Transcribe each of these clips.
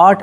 8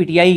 PTI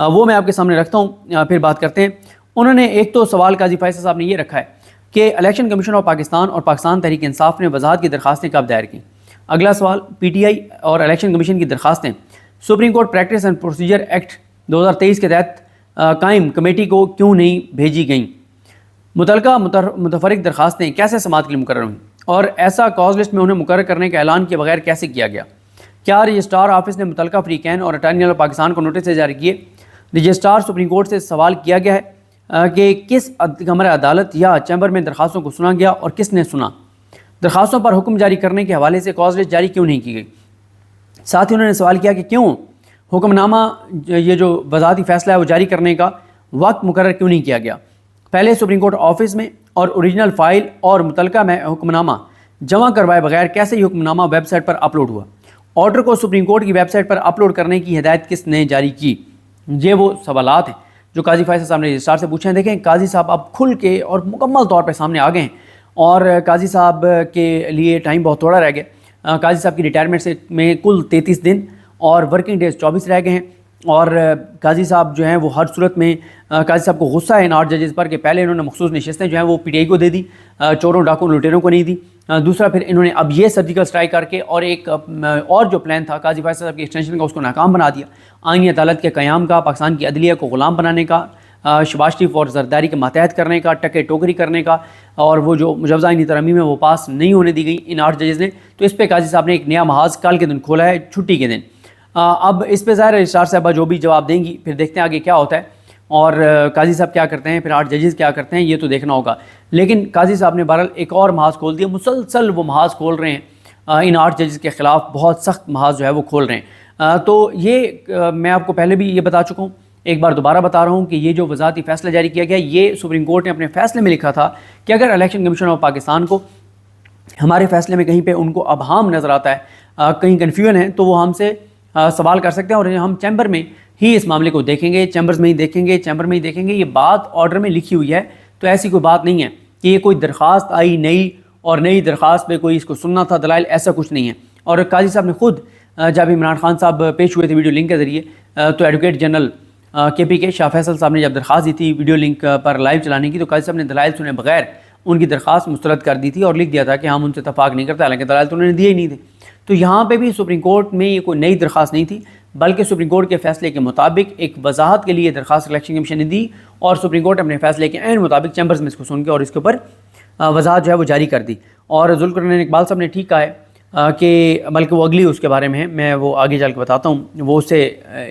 وہ میں آپ کے سامنے رکھتا ہوں، پھر بات کرتے ہیں۔ انہوں نے ایک تو سوال قاضی فیصل صاحب نے یہ رکھا ہے کہ الیکشن کمیشن آف پاکستان اور پاکستان تحریک انصاف نے وضاحت کی درخواستیں کب دائر کیں؟ اگلا سوال، پی ٹی آئی اور الیکشن کمیشن کی درخواستیں supreme court practice and procedure act 2023 کے تحت قائم کمیٹی کو کیوں نہیں بھیجی گئیں؟ متعلقہ متفرق درخواستیں کیسے سماعت کے لیے مقرر ہوئیں اور ایسا کاز لسٹ میں انہیں مقرر کرنے کا اعلان کیے بغیر کیسے کیا گیا؟ کیا رجسٹرار آفس نے متعلقہ فریقین اور اٹارنی جنرل پاکستان کو نوٹس جاری کیے؟ رجسٹرار سپریم کورٹ سے سوال کیا گیا ہے کہ کس کمرہ عدالت یا چیمبر میں درخواستوں کو سنا گیا اور کس نے سنا؟ درخواستوں پر حکم جاری کرنے کے حوالے سے کاز لسٹ جاری کیوں نہیں کی گئی؟ ساتھ ہی انہوں نے سوال کیا کہ کیوں حکم نامہ یہ جو وضاحتی فیصلہ ہے وہ جاری کرنے کا وقت مقرر کیوں نہیں کیا گیا؟ پہلے سپریم کورٹ آفس میں اور اوریجنل فائل اور متعلقہ میں حکم نامہ جمع کروائے بغیر کیسے یہ حکم نامہ ویب سائٹ پر اپلوڈ ہوا؟ آرڈر کو سپریم کورٹ کی ویب سائٹ پر اپلوڈ کرنے کی ہدایت کس نے جاری کی؟ یہ وہ سوالات ہیں جو قاضی فیصل صاحب نے رجسٹرار سے پوچھے ہیں۔ دیکھیں قاضی صاحب اب کھل کے اور مکمل طور پہ سامنے آ گئے ہیں، اور قاضی صاحب کے لیے ٹائم بہت تھوڑا رہ گیا۔ قاضی صاحب کی ریٹائرمنٹ سے میں کل 33 دن اور ورکنگ ڈیز 24 رہ گئے ہیں، اور قاضی صاحب جو ہیں وہ ہر صورت میں قاضی صاحب کو غصہ ہے ان 8 ججز پر کہ پہلے انہوں نے مخصوص نشستیں جو ہیں وہ پی ٹی آئی کو دے دی، چوروں ڈاکوں لٹیروں کو نہیں دی۔ دوسرا پھر انہوں نے اب یہ سرجیکل اسٹرائک کر کے اور ایک اور جو پلان تھا قاضی فیصل صاحب کی ایکسٹینشن کا، اس کو ناکام بنا دیا۔ آئینی عدالت کے قیام کا، پاکستان کی عدلیہ کو غلام بنانے کا، شباز شریف اور زرداری کے ماتحت کرنے کا، ٹکے ٹوکری کرنے کا، اور وہ جو مجوزہ آئینی ترامیم ہے وہ پاس نہیں ہونے دی گئی ان 8 ججز نے، تو اس پہ قاضی صاحب نے ایک نیا محاذ کل کے دن کھولا ہے، چھٹی کے دن۔ اب اس پہ ظاہر ہے رجسٹرار صاحبہ جو بھی جواب دیں گی، پھر دیکھتے ہیں آگے کیا ہوتا ہے اور قاضی صاحب کیا کرتے ہیں، پھر 8 ججز کیا کرتے ہیں، یہ تو دیکھنا ہوگا۔ لیکن قاضی صاحب نے بہرحال ایک اور محاذ کھول دیا، مسلسل وہ محاذ کھول رہے ہیں ان 8 ججز کے خلاف، بہت سخت محاذ جو ہے وہ کھول رہے ہیں۔ تو یہ میں آپ کو پہلے بھی یہ بتا چکا ہوں، ایک بار دوبارہ بتا رہا ہوں کہ یہ جو وضاحتی فیصلہ جاری کیا گیا، یہ سپریم کورٹ نے اپنے فیصلے میں لکھا تھا کہ اگر الیکشن کمیشن آف پاکستان کو ہمارے فیصلے میں کہیں پہ ان کو ابہام نظر آتا ہے، کہیں کنفیوژن ہے، تو وہ ہم سے سوال کر سکتے ہیں اور ہم چیمبر میں ہی اس معاملے کو دیکھیں گے، چیمبر میں ہی دیکھیں گے۔ یہ بات آرڈر میں لکھی ہوئی ہے، تو ایسی کوئی بات نہیں ہے کہ یہ کوئی درخواست آئی نئی اور نئی درخواست پہ کوئی اس کو سننا تھا دلائل، ایسا کچھ نہیں ہے۔ اور قاضی صاحب نے خود جب عمران خان صاحب پیش ہوئے تھے ویڈیو لنک کے ذریعے، تو ایڈوکیٹ جنرل کے پی کے شاہ فیصل صاحب نے جب درخواست دی تھی ویڈیو لنک پر لائیو چلانے کی، تو قاضی صاحب نے دلائل سنے بغیر ان کی درخواست مسترد کر دی تھی اور لکھ دیا تھا کہ ہم ان سے اتفاق نہیں کرتے، حالانکہ دلائل تو انہوں نے دیے ہی نہیں تھے۔ تو یہاں پہ بھی سپریم کورٹ میں یہ کوئی نئی درخواست نہیں تھی، بلکہ سپریم کورٹ کے فیصلے کے مطابق ایک وضاحت کے لیے درخواست الیکشن کمیشن نے دی، اور سپریم کورٹ اپنے فیصلے کے عین مطابق چیمبرز میں اس کو سن کے اور اس کے اوپر وضاحت جو ہے وہ جاری کر دی۔ اور ذوالقرنین اقبال صاحب نے ٹھیک کہا ہے کہ بلکہ وہ اگلی اس کے بارے میں ہے، میں وہ آگے چل کے بتاتا ہوں، وہ اس سے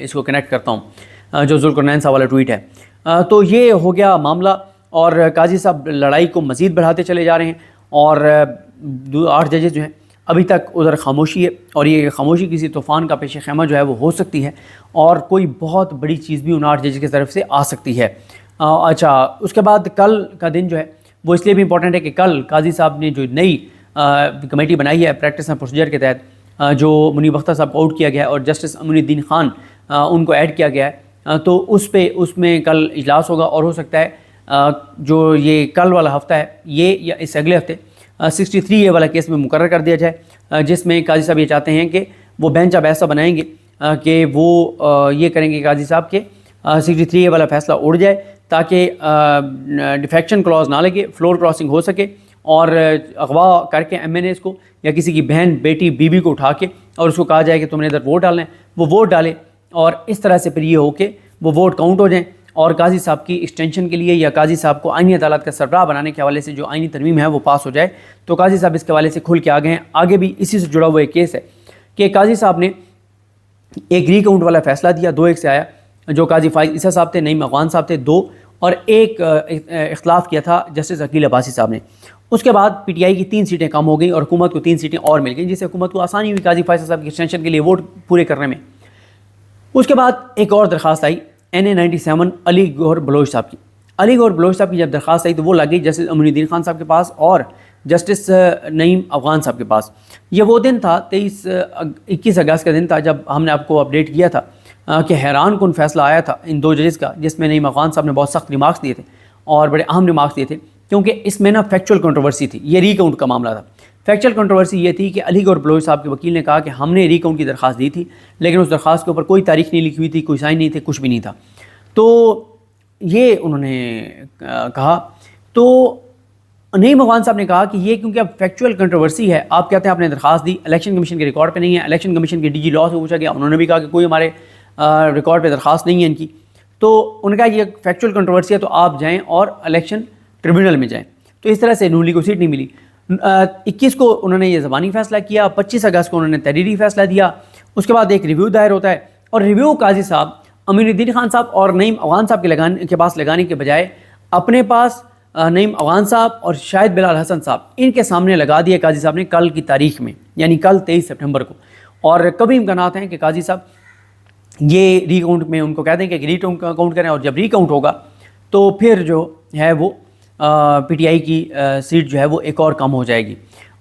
اس کو کنیکٹ کرتا ہوں جو ذوالقرنین صاحب والا ٹویٹ ہے۔ تو یہ ہو گیا معاملہ، اور قاضی صاحب لڑائی کو مزید بڑھاتے چلے جا رہے ہیں، اور 8 ججز جو ہیں ابھی تک ادھر خاموشی ہے، اور یہ خاموشی کسی طوفان کا پیش خیمہ جو ہے وہ ہو سکتی ہے، اور کوئی بہت بڑی چیز بھی ان 8 ججز کی طرف سے آ سکتی ہے۔ اچھا، اس کے بعد کل کا دن جو ہے وہ اس لیے بھی امپورٹنٹ ہے کہ کل قاضی صاحب نے جو نئی کمیٹی بنائی ہے پریکٹس اینڈ پروسیجر کے تحت، جو منیب اختر صاحب کو آؤٹ کیا گیا ہے اور جسٹس امین الدین خان ان کو ایڈ کیا گیا ہے، تو اس میں کل اجلاس ہوگا، اور ہو سکتا ہے جو یہ کل والا ہفتہ ہے یہ یا اس اگلے ہفتے 63A والا کیس میں مقرر کر دیا جائے، جس میں قاضی صاحب یہ چاہتے ہیں کہ وہ بینچ اب ایسا بنائیں گے کہ وہ یہ کریں گے قاضی صاحب کہ 63A والا فیصلہ اڑ جائے، تاکہ ڈیفیکشن کلاز نہ لگے، فلور کراسنگ ہو سکے، اور اغوا کر کے ایم این ایز کو یا کسی کی بہن بیٹی بیوی کو اٹھا کے اور اس کو کہا جائے کہ تم نے ادھر ووٹ ڈالنا ہے، وہ ووٹ ڈالے، اور اس طرح سے پھر یہ ہو کہ وہ ووٹ کاؤنٹ ہو جائیں، اور قاضی صاحب کی ایکسٹینشن کے لیے یا قاضی صاحب کو آئینی عدالت کا سربراہ بنانے کے حوالے سے جو آئینی ترمیم ہے وہ پاس ہو جائے۔ تو قاضی صاحب اس کے حوالے سے کھل کے آگے ہیں۔ آگے بھی اسی سے جڑا ہوا ایک کیس ہے کہ قاضی صاحب نے ایک ری کاؤنٹ والا فیصلہ دیا، 2-1 سے آیا، جو قاضی فائز عیسیٰ صاحب تھے، نعیم افغان صاحب تھے 2، اور ایک اختلاف کیا تھا جسٹس عقیل عباسی صاحب نے۔ اس کے بعد پی ٹی آئی کی 3 سیٹیں کم ہو گئیں اور حکومت کو 3 سیٹیں اور مل گئیں، جس سے حکومت کو آسانی ہوئی قاضی فائز صاحب کی ایکسٹینشن کے لیے ووٹ پورے کرنے میں۔ اس کے بعد ایک اور درخواست آئی NA 97 علی گوہر بلوچ صاحب کی۔ علی گوہر بلوچ صاحب کی جب درخواست آئی تو وہ لگ گئی جسٹس امین الدین خان صاحب کے پاس اور جسٹس نعیم افغان صاحب کے پاس۔ یہ وہ دن تھا 21 اگست کا دن تھا جب ہم نے آپ کو اپڈیٹ کیا تھا کہ حیران کن فیصلہ آیا تھا ان 2 ججز کا، جس میں نعیم افغان صاحب نے بہت سخت ریمارکس دیے تھے اور بڑے اہم ریمارکس دیے تھے، کیونکہ اس میں فیکچوئل کنٹروورسی تھی، یہ ری کاؤنٹ کا معاملہ تھا۔ فیکچوئل کنٹروورسی یہ تھی کہ علی گوہر بلوچ صاحب کے وکیل نے کہا کہ ہم نے ری کاؤنٹ کی درخواست دی تھی، لیکن اس درخواست کے اوپر کوئی تاریخ نہیں لکھی ہوئی تھی، کوئی سائن نہیں تھے، کچھ بھی نہیں تھا۔ تو یہ انہوں نے کہا. تو نعیم افغان صاحب نے کہا کہ یہ کیونکہ اب فیکچوئل کنٹروورسی ہے, آپ کہتے ہیں آپ نے درخواست دی, الیکشن کمیشن کے ریکارڈ پہ نہیں ہے, الیکشن کمیشن کے ڈی جی لاء سے پوچھا گیا, انہوں نے بھی کہا کہ کوئی ہمارے ریکارڈ پہ درخواست نہیں ہے ان کی. تو انہوں نے کہا یہ فیکچوئل کنٹروورسی ہے تو آپ جائیں اور الیکشن ٹریبیونل میں جائیں. تو اس طرح سے نون لیگ کو سیٹ نہیں ملی. 21 کو انہوں نے یہ زبانی فیصلہ کیا, 25 اگست کو انہوں نے تحریری فیصلہ دیا. اس کے بعد ایک ریویو دائر ہوتا ہے, اور ریویو قاضی صاحب امین الدین خان صاحب اور نعیم افغان صاحب کے پاس لگانے کے بجائے اپنے پاس نعیم افغان صاحب اور شاہد بلال حسن صاحب ان کے سامنے لگا دیا قاضی صاحب نے کل کی تاریخ میں, یعنی کل 23 سپٹمبر کو. اور کبھی امکانات ہیں کہ قاضی صاحب یہ ری کاؤنٹ میں ان کو کہہ دیں کہ ری کاؤنٹ کریں, اور جب ری کاؤنٹ ہوگا تو پھر جو ہے وہ پی ٹی آئی کی سیٹ جو ہے وہ ایک اور کم ہو جائے گی.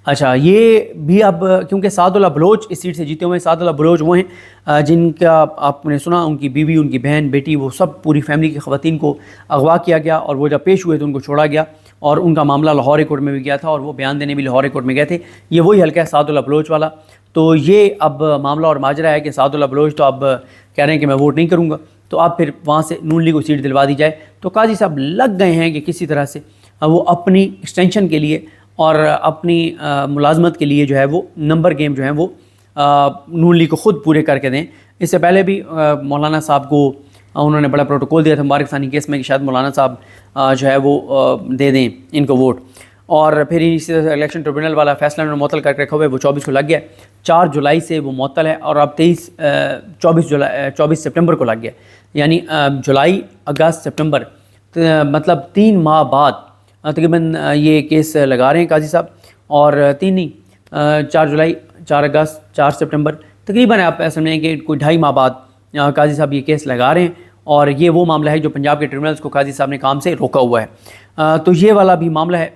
اچھا, یہ بھی اب کیونکہ سعد اللہ بلوچ اس سیٹ سے جیتے ہوئے ہیں. سعد اللہ بلوچ وہ ہیں جن کا آپ نے سنا ان کی بیوی, ان کی بہن, بیٹی, وہ سب پوری فیملی کی خواتین کو اغوا کیا گیا, اور وہ جب پیش ہوئے تو ان کو چھوڑا گیا, اور ان کا معاملہ لاہور کورٹ میں بھی گیا تھا, اور وہ بیان دینے بھی لاہور کورٹ میں گئے تھے. یہ وہی حلقہ ہے سعد اللہ بلوچ والا. تو یہ اب معاملہ اور ماجرا ہے کہ سعد اللہ بلوچ تو اب کہہ رہے ہیں کہ میں ووٹ نہیں کروں گا, تو اب پھر وہاں سے نون لیگ کو سیٹ دلوا دی جائے. تو قاضی صاحب لگ گئے ہیں کہ کسی طرح سے وہ اپنی ایکسٹینشن کے لیے اور اپنی ملازمت کے لیے جو ہے وہ نمبر گیم جو ہے وہ نون لیگ کو خود پورے کر کے دیں. اس سے پہلے بھی مولانا صاحب کو انہوں نے بڑا پروٹوکول دیا تھا مبارک ثانی کیس میں کہ شاید مولانا صاحب جو ہے وہ دے دیں ان کو ووٹ. اور پھر اسی طرح سے الیکشن ٹریبونل والا فیصلہ انہوں نے معطل کر کے رکھا ہوا ہے, وہ 24 کو لگ گیا. 4 جولائی سے وہ معطل ہے, اور اب 24 سپٹمبر کو لگ گیا. یعنی جولائی, اگست, سپٹمبر, مطلب 3 ماہ بعد تقریباً یہ کیس لگا رہے ہیں قاضی صاحب. اور 3 نہیں, 4 جولائی, 4 اگست, 4 سپٹمبر, تقریباً آپ سمجھیں کہ کوئی 2.5 ماہ بعد قاضی صاحب یہ کیس لگا رہے ہیں. اور یہ وہ معاملہ ہے جو پنجاب کے ٹریبونلز کو قاضی صاحب نے کام سے روکا ہوا ہے. تو یہ والا بھی معاملہ ہے,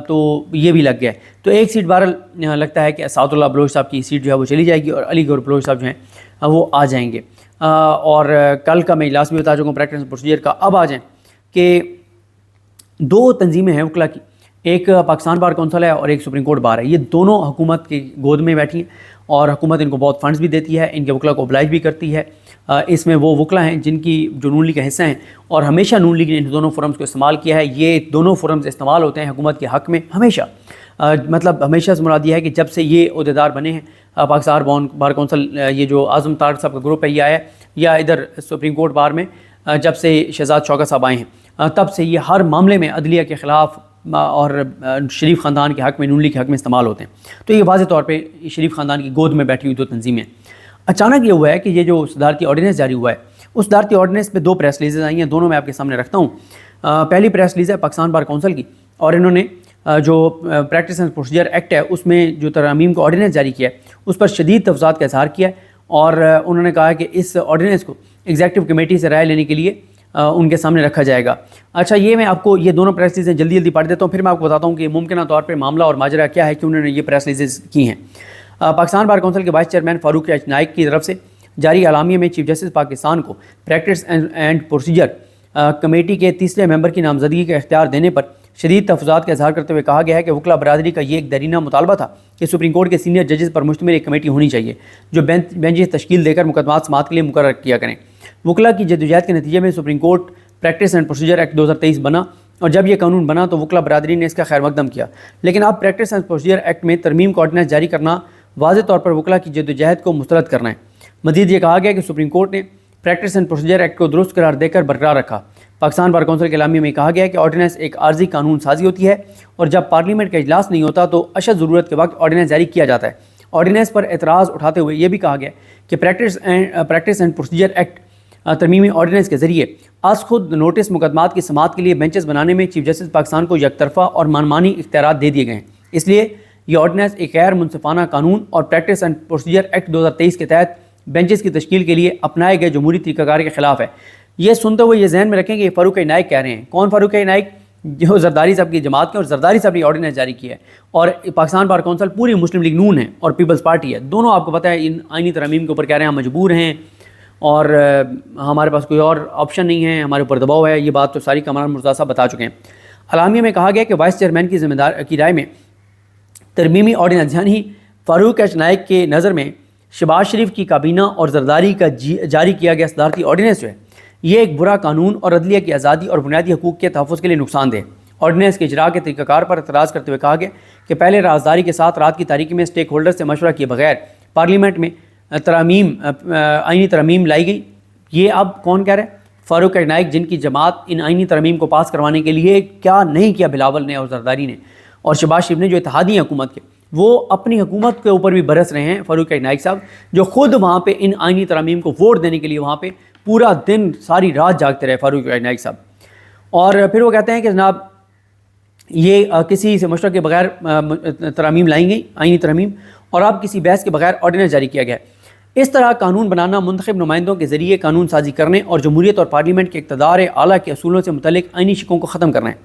تو یہ بھی لگ گیا ہے. تو ایک سیٹ بہرحال لگتا ہے کہ سعد اللہ بلوچ صاحب کی سیٹ جو ہے وہ چلی جائے گی, اور علی گور بلوچ صاحب جو ہیں وہ آ جائیں گے. اور کل کا میں اجلاس بھی بتا چکا ہوں پریکٹس اینڈ پروسیجر کا. اب آ جائیں کہ 2 تنظیمیں ہیں وکلا کی, ایک پاکستان بار کونسل ہے اور ایک سپریم کورٹ بار ہے. یہ دونوں حکومت کی گود میں بیٹھی ہیں, اور حکومت ان کو بہت فنڈز بھی دیتی ہے, ان کے وکلا کو oblige بھی کرتی ہے. اس میں وہ وکلا ہیں جن کی جو نون لیگ کا حصہ ہیں, اور ہمیشہ نون لیگ نے ان دونوں فورمز کو استعمال کیا ہے. یہ دونوں فورمز استعمال ہوتے ہیں حکومت کے حق میں ہمیشہ. مطلب ہمیشہ سے مراد یہ ہے کہ جب سے یہ عہدیدار بنے ہیں پاکستان بار کونسل, یہ جو اعظم طارق صاحب کا گروپ ہے یہ آیا ہے, یا ادھر سپریم کورٹ بار میں جب سے شہزاد شوکت صاحب آئے ہیں, تب سے یہ ہر معاملے میں عدلیہ کے خلاف اور شریف خاندان کے حق میں, نون لیگ کے حق میں استعمال ہوتے ہیں. تو یہ واضح طور پہ شریف خاندان کی گود میں بیٹھی ہوئی 2 تنظیمیں. اچانک یہ ہوا ہے کہ یہ جو صدارتی آرڈیننس جاری ہوا ہے, اس صدارتی آرڈیننس پہ 2 پریس ریلیزز آئی ہیں, دونوں میں آپ کے سامنے رکھتا ہوں. پہلی پریس ریلیز ہے پاکستان بار کونسل کی, اور انہوں نے جو پریکٹس اینڈ پروسیجر ایکٹ ہے اس میں جو ترامیم کا آرڈیننس جاری کیا ہے اس پر شدید تفصیلات کا اظہار کیا ہے, اور انہوں نے کہا کہ اس آرڈیننس کو ایگزیکٹو کمیٹی سے رائے لینے کے لیے ان کے سامنے رکھا جائے گا. اچھا, یہ میں آپ کو یہ دونوں پریس ریلیزیں جلدی پڑھ دیتا ہوں, پھر میں آپ کو بتاتا ہوں کہ ممکنہ طور پہ معاملہ اور ماجرا کیا ہے کہ انہوں نے یہ پریس ریلیزیں کی ہیں. پاکستان بار کونسل کے وائس چیئرمین فاروق ایچ نائک کی طرف سے جاری اعلامیے میں چیف جسٹس پاکستان کو پریکٹس اینڈ پروسیجر کمیٹی کے 3رے ممبر کی نامزدگی کا اختیار دینے پر شدید تفصیلات کا اظہار کرتے ہوئے کہا گیا ہے کہ وکلا برادری کا یہ ایک درینہ مطالبہ تھا کہ سپریم کورٹ کے سینئر ججز پر مشتمل ایک کمیٹی ہونی چاہیے جو بینچ تشکیل دے کر مقدمات سماعت کے لیے مقرر کیا کریں. وکلا کی جدوجہد کے نتیجے میں supreme court practice and procedure act 2023 بنا, اور جب یہ قانون بنا تو وکلا برادری نے اس کا خیر مقدم کیا. لیکن اب پریکٹس اینڈ پروسیجر ایکٹ میں ترمیم کا آرڈیننس جاری کرنا واضح طور پر وکلا کی جدوجہد کو مسترد کرنا ہے. مزید یہ کہا گیا کہ سپریم کورٹ نے پریکٹس اینڈ پروسیجر ایکٹ کو درست قرار دے کر برقرار رکھا. پاکستان بار کونسل کے اعلامیے میں کہا گیا ہے کہ آرڈیننس ایک عارضی قانون سازی ہوتی ہے, اور جب پارلیمنٹ کا اجلاس نہیں ہوتا تو اشد ضرورت کے وقت آرڈیننس جاری کیا جاتا ہے. آرڈیننس پر اعتراض اٹھاتے ہوئے یہ بھی کہا گیا کہ پریکٹس اینڈ پروسیجر ایکٹ ترمیمی آرڈیننس کے ذریعے از خود نوٹس مقدمات کی سماعت کے لیے بینچز بنانے میں چیف جسٹس پاکستان کو یک طرفہ اور منمانی اختیارات دے دیے گئے ہیں. اس لیے یہ آرڈیننس ایک غیر منصفانہ قانون اور پریکٹس اینڈ پروسیجر ایکٹ 2023 کے تحت بینچز کی تشکیل کے لیے اپنائے گئے جمہوری طریقہ کار کے خلاف ہے. یہ سنتے ہوئے یہ ذہن میں رکھیں کہ یہ فاروق نائک کہہ رہے ہیں. کون فاروق نائک؟ جو زرداری صاحب کی جماعت کے, اور زرداری صاحب نے آرڈیننس جاری کیا ہے, اور پاکستان بار کونسل پوری مسلم لیگ نون ہے اور پیپلز پارٹی ہے. دونوں آپ کو پتہ ہے ان آئینی ترامیم کے اوپر کہہ رہے ہیں ہم مجبور ہیں اور ہمارے پاس کوئی اور آپشن نہیں ہے, ہمارے اوپر دباؤ ہے. یہ بات تو ساری کامران مرتضیٰ صاحب بتا چکے ہیں. اعلامیے میں کہا گیا کہ وائس چیئرمین کی کی رائے میں ترمیمی آرڈیننس یعنی فاروق ایچ نائک کے نظر میں شہباز شریف کی کابینہ اور زرداری کا جاری کیا گیا صدارتی آرڈیننس جو ہے یہ ایک برا قانون اور عدلیہ کی آزادی اور بنیادی حقوق کے تحفظ کے لیے نقصان دہ۔ آرڈیننس کے اجراء کے طریقہ کار پر اعتراض کرتے ہوئے کہا گیا کہ پہلے رازداری کے ساتھ رات کی تاریکی میں اسٹیک ہولڈر سے مشورہ کیے بغیر پارلیمنٹ میں آئینی ترمیم لائی گئی۔ یہ اب کون کہہ رہے ہیں؟ فاروق نائک، جن کی جماعت ان آئینی ترمیم کو پاس کروانے کے لیے کیا نہیں کیا بلاول نے اور زرداری نے اور شہباز شریف نے جو اتحادی ہیں حکومت کے، وہ اپنی حکومت کے اوپر بھی برس رہے ہیں۔ فاروق نائک صاحب جو خود وہاں پہ ان آئینی ترمیم کو ووٹ دینے کے لیے وہاں پہ پورا دن ساری رات جاگتے رہے فاروق نائک صاحب، اور پھر وہ کہتے ہیں کہ جناب یہ کسی سے مشورہ کے بغیر ترامیم لائیں گئی آئینی ترمیم، اور اب کسی بحث کے بغیر آرڈیننس جاری کیا گیا ہے۔ اس طرح قانون بنانا منتخب نمائندوں کے ذریعے قانون سازی کرنے اور جمہوریت اور پارلیمنٹ کے اقتدار اعلیٰ کے اصولوں سے متعلق آئینی شکوں کو ختم کرنا ہے۔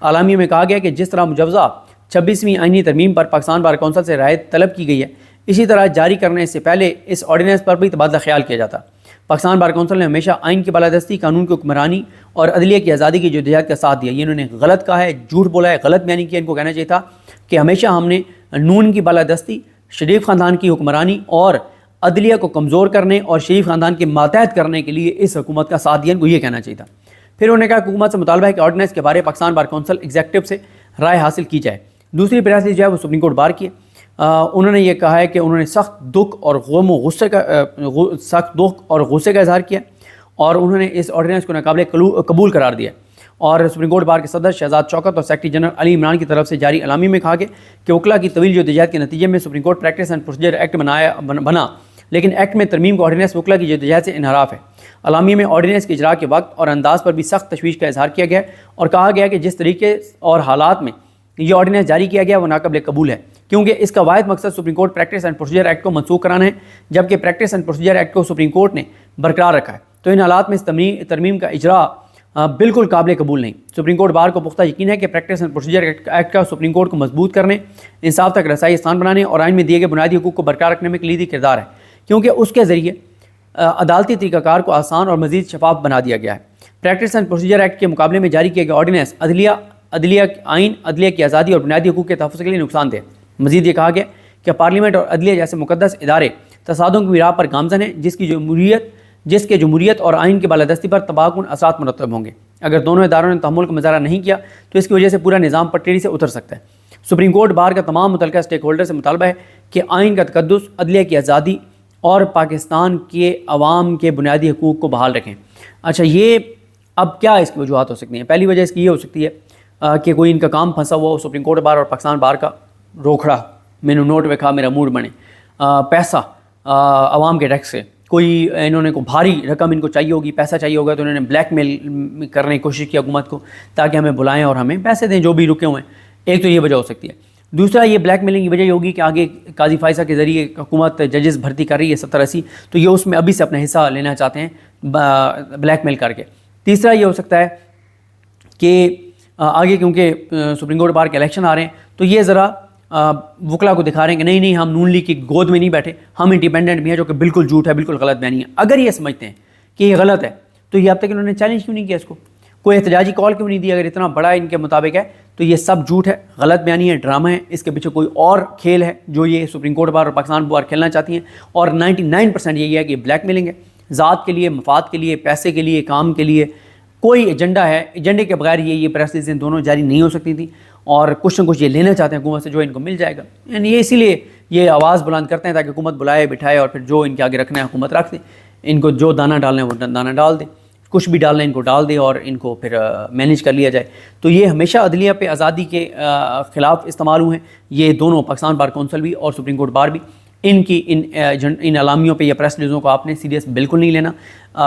اعلامیہ میں کہا گیا کہ جس طرح مجوزہ 26ویں آئینی ترمیم پر پاکستان بار کونسل سے رائے طلب کی گئی ہے، اسی طرح جاری کرنے سے پہلے اس آرڈیننس پر بھی تبادلہ خیال کیا جاتا۔ پاکستان بار کونسل نے ہمیشہ آئین کی بالادستی، قانون کی حکمرانی اور عدلیہ کی آزادی کی جدوجہد کا ساتھ دیا۔ یہ انہوں نے غلط کہا ہے، جھوٹ بولا ہے، غلط بیانی کیا۔ ان کو کہنا چاہیے تھا کہ ہمیشہ ہم نے نون کی بالادستی، شریف خاندان کی حکمرانی اور عدلیہ کو کمزور کرنے اور شریف خاندان کے ماتحت کرنے کے لیے اس حکومت کا ساتھ دیا۔ ان کو یہ کہنا چاہیے تھا۔ پھر انہوں نے کہا کہ حکومت سے مطالبہ ہے کہ آرڈیننس کے بارے پاکستان بار کونسل ایگزیکٹو سے رائے حاصل کی جائے۔ دوسری پریس ریلیز جو ہے وہ سپریم کورٹ بار کی ہے۔ انہوں نے یہ کہا ہے کہ انہوں نے سخت دکھ اور غصے کا اظہار کیا اور انہوں نے اس آرڈیننس کو ناقابل قبول قرار دیا، اور سپریم کورٹ بار کے صدر شہزاد شوکت اور سیکرٹری جنرل علی عمران کی طرف سے جاری اعلامیہ میں کہا گیا کہ وکلا کی طویل جدوجہد کے نتیجے میں supreme court practice and procedure act بنا، لیکن ایکٹ میں ترمیم کو آرڈیننس وکلا کی جدوجہد سے انحراف ہے۔ اعلامیہ میں آرڈیننس کے اجراء کے وقت اور انداز پر بھی سخت تشویش کا اظہار کیا گیا اور کہا گیا کہ جس طریقے اور حالات میں یہ آرڈیننس جاری کیا گیا وہ ناقابل قبول ہے، کیونکہ اس کا واحد مقصد supreme court practice and procedure act کو منسوخ کرانا ہے، جبکہ پریکٹس اینڈ پروسیجر ایکٹ کو سپریم کورٹ نے برقرار رکھا ہے۔ تو ان حالات میں اس ترمیم کا اجراء بالکل قابل قبول نہیں۔ سپریم کورٹ بار کو پختہ یقین ہے کہ پریکٹس اینڈ پروسیجر ایکٹ کا سپریم کورٹ کو مضبوط کرنے، انصاف تک رسائی آسان بنانے اور آئین میں دیے گئے بنیادی حقوق کو برقرار رکھنے میں کلیدی کردار ہے، کیونکہ اس کے ذریعے عدالتی طریقہ کار کو آسان اور مزید شفاف بنا دیا گیا ہے۔ پریکٹس اینڈ پروسیجر ایکٹ کے مقابلے میں جاری کیا گیا آرڈیننس عدلیہ کی آزادی اور بنیادی حقوق کے تحفظ کے لیے نقصان دہ۔ مزید یہ کہا گیا کہ پارلیمنٹ اور عدلیہ جیسے مقدس ادارے تصادم کی راہ پر گامزن ہیں، جس کے جمہوریت اور آئین کی بالادستی پر تباہ کن اثرات مرتب ہوں گے۔ اگر دونوں اداروں نے تحمل کا مظاہرہ نہیں کیا تو اس کی وجہ سے پورا نظام پٹری سے اتر سکتا ہے۔ سپریم کورٹ بار کا تمام متعلقہ اسٹیک ہولڈر سے مطالبہ ہے کہ آئین کا تقدس، عدلیہ کی آزادی اور پاکستان کے عوام کے بنیادی حقوق کو بحال رکھیں۔ اچھا، یہ اب کیا اس کی وجوہات ہو سکتی ہیں؟ پہلی وجہ اس کی یہ ہو سکتی ہے کہ کوئی ان کا کام پھنسا ہوا ہو، سپریم کورٹ بار اور پاکستان بار کا روکھڑا، مینو نوٹ وکھا میرا موڈ بنے، پیسہ عوام کے ٹیکس سے، کوئی انہوں نے کو بھاری رقم ان کو چاہیے ہوگی، پیسہ چاہیے ہوگا، تو انہوں نے بلیک میل کرنے کی کوشش کی حکومت کو تاکہ ہمیں بلائیں اور ہمیں پیسے دیں جو بھی رکے ہوئے ہیں۔ ایک تو یہ وجہ ہو سکتی ہے۔ دوسرا یہ بلیک میلنگ کی وجہ یہ ہوگی کہ آگے قاضی فائزہ کے ذریعے حکومت ججز بھرتی کر رہی ہے 70-80، تو یہ اس میں ابھی سے اپنا حصہ لینا چاہتے ہیں بلیک میل کر کے۔ تیسرا یہ ہو سکتا ہے کہ آگے کیونکہ سپریم کورٹ بار کے الیکشن آ رہے ہیں تو یہ ذرا وکلا کو دکھا رہے ہیں کہ نہیں ہم نون لیگ کی گود میں نہیں بیٹھے، ہم انڈیپینڈنٹ بھی ہیں، جو کہ بالکل جھوٹ ہے، بالکل غلط بیانی ہے۔ اگر یہ سمجھتے ہیں کہ یہ غلط ہے تو یہ اب تک انہوں نے چیلنج کیوں نہیں کیا اس کو؟ کوئی احتجاجی کال کیوں نہیں دی؟ اگر اتنا بڑا ان کے مطابق ہے تو یہ سب جھوٹ ہے، غلط بیانی ہے، ڈرامہ ہے، اس کے پیچھے کوئی اور کھیل ہے جو یہ سپریم کورٹ بار اور پاکستان بار کھیلنا چاہتی ہیں، اور 99% یہی ہے کہ بلیک میلنگ ہے، ذات کے لیے، مفاد کے لیے، پیسے کے لیے، کام کے لیے، کوئی ایجنڈا ہے، ایجنڈے کے بغیر یہ پریس ریلیزیں دونوں جاری نہیں ہو سکتی تھیں، اور کچھ نہ کچھ یہ لینا چاہتے ہیں حکومت سے جو ان کو مل جائے گا، یعنی یہ اسی لیے یہ آواز بلند کرتے ہیں تاکہ حکومت بلائے بٹھائے اور پھر جو ان کے آگے رکھنا ہے حکومت رکھ دے، ان کو جو دانہ ڈالنا ہے وہ دانہ ڈال دے، کچھ بھی ڈالنا ہے ان کو ڈال دے اور ان کو پھر مینیج کر لیا جائے۔ تو یہ ہمیشہ عدلیہ پہ آزادی کے خلاف استعمال ہوئے ہیں یہ دونوں، پاکستان بار کونسل بھی اور سپریم کورٹ بار بھی۔ ان کی ان اعلامیوں پہ یا پریس ریلیزوں کو آپ نے سیریس بالکل نہیں لینا،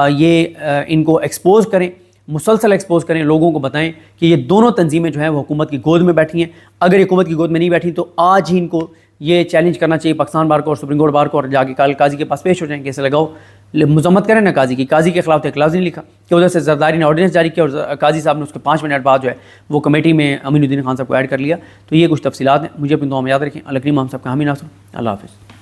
یہ ان کو ایکسپوز کریں، مسلسل ایکسپوز کریں، لوگوں کو بتائیں کہ یہ دونوں تنظیمیں جو ہیں وہ حکومت کی گود میں بیٹھی ہیں۔ اگر یہ حکومت کی گود میں نہیں بیٹھی تو آج ہی ان کو یہ چیلنج کرنا چاہیے پاکستان بار کو اور سپریم کورٹ بار کو، اور جا کے کل قاضی کے پاس پیش ہو جائیں کہ اسے لگاؤ، مذمت کریں نا قاضی کی۔ قاضی کے خلاف تو ایک لفظ نہیں لکھا کہ ادھر سے زرداری نے آرڈیننس جاری کیا اور قاضی صاحب نے اس کے 5 منٹ بعد جو ہے وہ کمیٹی میں امین الدین خان صاحب کو ایڈ کر لیا۔ تو یہ کچھ تفصیلات ہیں، مجھے اپنی دعا میں یاد رکھیں۔ اللہ کریم ہم سب کا حامی ناصر، اللہ حافظ۔